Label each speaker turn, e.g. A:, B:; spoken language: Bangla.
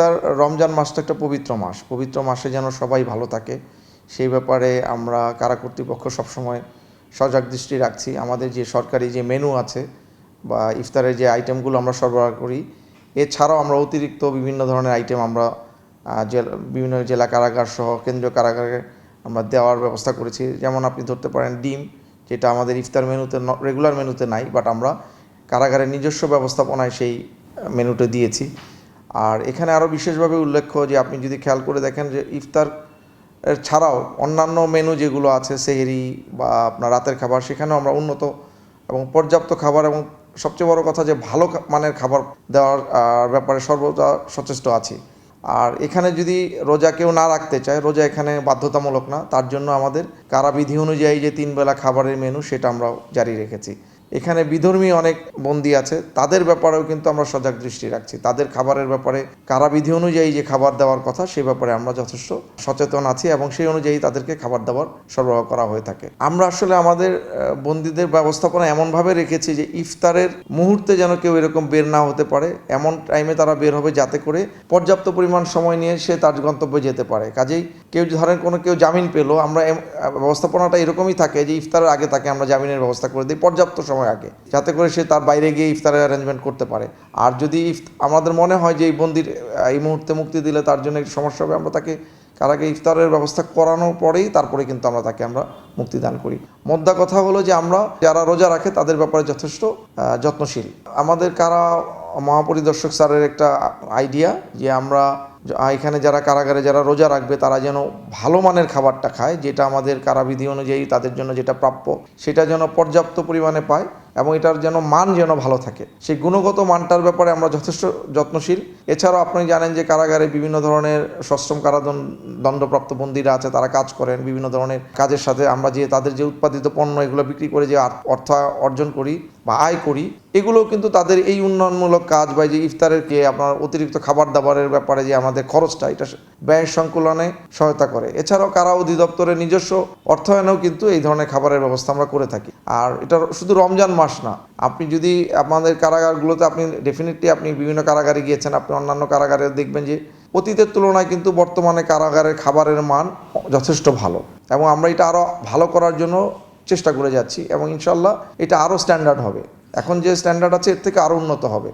A: ইফতার রমজান মাসটা একটা পবিত্র মাস। পবিত্র মাসে যেন সবাই ভালো থাকে সেই ব্যাপারে আমরা কারা কর্তৃপক্ষ সবসময় সজাগ দৃষ্টি রাখছি। আমাদের যে সরকারি যে মেনু আছে বা ইফতারের যে আইটেমগুলো আমরা সরবরাহ করি, এছাড়াও আমরা অতিরিক্ত বিভিন্ন ধরনের আইটেম আমরা বিভিন্ন জেলা কারাগার সহ কেন্দ্রীয় কারাগারে আমরা দেওয়ার ব্যবস্থা করেছি। যেমন আপনি ধরতে পারেন ডিম, যেটা আমাদের ইফতার মেনুতে রেগুলার মেনুতে নাই, বাট আমরা কারাগারের নিজস্ব ব্যবস্থাপনায় সেই মেনুটা দিয়েছি। আর এখানে আরও বিশেষভাবে উল্লেখ্য যে আপনি যদি খেয়াল করে দেখেন যে ইফতার ছাড়াও অন্যান্য মেনু যেগুলো আছে সেহরি বা আপনার রাতের খাবার, সেখানেও আমরা উন্নত এবং পর্যাপ্ত খাবার এবং সবচেয়ে বড় কথা যে ভালো মানের খাবার দেওয়ার ব্যাপারে সর্বদা সচেষ্ট আছি। আর এখানে যদি রোজা কেউ না রাখতে চায়, রোজা এখানে বাধ্যতামূলক না, তার জন্য আমাদের কারাবিধি অনুযায়ী যে 3 বেলা খাবারের মেনু সেটা আমরা জারি রেখেছি। এখানে বিধর্মী অনেক বন্দী আছে, তাদের ব্যাপারেও কিন্তু আমরা সজাগ দৃষ্টি রাখছি। তাদের খাবারের ব্যাপারে কারাবিধি অনুযায়ী যে খাবার দেওয়ার কথা সে ব্যাপারে আমরা যথেষ্ট সচেতন আছি এবং সেই অনুযায়ী তাদেরকে খাবার দাবার সরবরাহ করা হয়ে থাকে। আমরা আসলে আমাদের বন্দীদের ব্যবস্থাপনা এমনভাবে রেখেছি যে ইফতারের মুহূর্তে যেন কেউ এরকম বের না হতে পারে, এমন টাইমে তারা বের হবে যাতে করে পর্যাপ্ত পরিমাণ সময় নিয়ে সে তার গন্তব্যে যেতে পারে। কাজেই কেউ ধরেন কেউ জামিন পেলো, আমরা ব্যবস্থাপনাটা এরকমই থাকে যে ইফতারের আগে তাকে আমরা জামিনের ব্যবস্থা করে দিই পর্যাপ্ত সময় আগে, যাতে করে সে তার বাইরে গিয়ে ইফতারের অ্যারেঞ্জমেন্ট করতে পারে। আর যদি আমাদের মনে হয় যে এই বন্দির এই মুহূর্তে মুক্তি দিলে তার জন্য একটু সমস্যা হবে, আমরা তাকে কারাগে ইফতারের ব্যবস্থা করানোর পরেই তারপরে কিন্তু আমরা তাকে মুক্তি দান করি। মোদ্দা কথা হলো যে আমরা যারা রোজা রাখে তাদের ব্যাপারে যথেষ্ট যত্নশীল। আমাদের কারা মহাপরিদর্শক স্যারের একটা আইডিয়া যে আমরা এখানে যারা কারাগারে যারা রোজা রাখবে তারা যেন ভালো মানের খাবারটা খায়, যেটা আমাদের কারাবিধি অনুযায়ী তাদের জন্য যেটা প্রাপ্য সেটা যেন পর্যাপ্ত পরিমাণে পায় এবং এটার যেন মান যেন ভালো থাকে, সেই গুণগত মানটার ব্যাপারে আমরা যথেষ্ট যত্নশীল। এছাড়াও আপনি জানেন যে কারাগারে বিভিন্ন ধরনের সশ্রম দণ্ডপ্রাপ্ত বন্দীরা আছে, তারা কাজ করেন বিভিন্ন ধরনের কাজের সাথে। আমরা যে তাদের যে উৎপাদিত পণ্য এগুলো বিক্রি করে যে অর্থ অর্জন করি বা আয় করি, এগুলোও কিন্তু তাদের এই উন্নয়নমূলক কাজ বা যে ইফতারের আপনার অতিরিক্ত খাবার দাবারের ব্যাপারে যে আমাদের খরচটা এটা ব্যয় সংকুলনে সহায়তা করে। এছাড়াও কারা অধিদপ্তরের নিজস্ব অর্থায়নেও কিন্তু এই ধরনের খাবারের ব্যবস্থা আমরা করে থাকি। আর এটা শুধু রমজান মাস না, আপনি যদি আমাদের কারাগারগুলোতে আপনি ডেফিনেটলি আপনি বিভিন্ন কারাগারে গিয়েছেন, আপনি অন্যান্য কারাগারে দেখবেন যে অতীতের তুলনায় কিন্তু বর্তমানে কারাগারের খাবারের মান যথেষ্ট ভালো এবং আমরা এটা আরও ভালো করার জন্য চেষ্টা করে যাচ্ছি এবং ইনশাল্লাহ এটা আরও স্ট্যান্ডার্ড হবে। এখন যে স্ট্যান্ডার্ড আছে এর থেকে আরও উন্নত হবে।